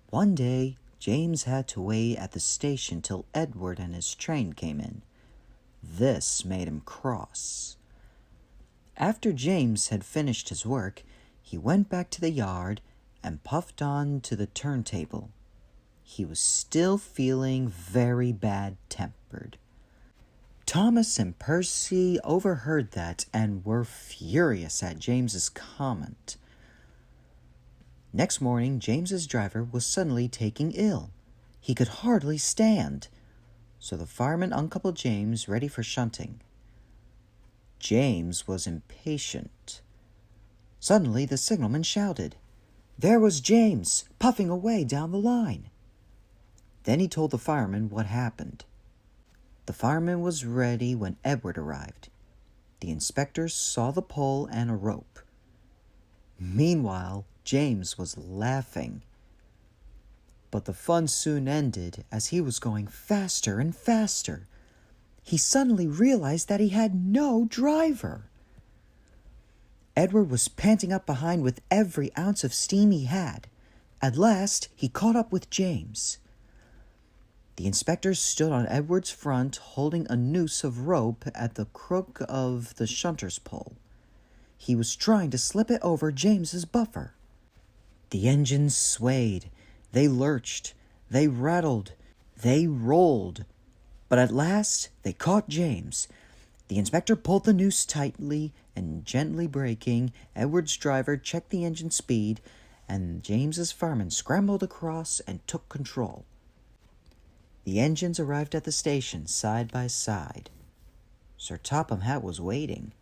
One day, James had to wait at the station till Edward and his train came in. This made him cross. After James had finished his work, he went back to the yard and puffed on to the turntable. He was still feeling very bad-tempered. Thomas and Percy overheard that and were furious at James's comment. Next morning, James's driver was suddenly taken ill. He could hardly stand, so the fireman uncoupled James, ready for shunting. James was impatient. Suddenly, the signalman shouted. There was James, puffing away down the line. Then he told the fireman what happened. The fireman was ready when Edward arrived. The inspector saw the pole and a rope. Meanwhile, James was laughing. But the fun soon ended as he was going faster and faster. He suddenly realized that he had no driver. Edward was panting up behind with every ounce of steam he had. At last, he caught up with James. The inspector stood on Edward's front, holding a noose of rope at the crook of the shunter's pole. He was trying to slip it over James's buffer. The engines swayed, they lurched, they rattled, they rolled. But at last they caught James. The inspector pulled the noose tightly, and gently braking, Edward's driver checked the engine speed, and James's fireman scrambled across and took control. The engines arrived at the station side by side. Sir Topham Hatt was waiting.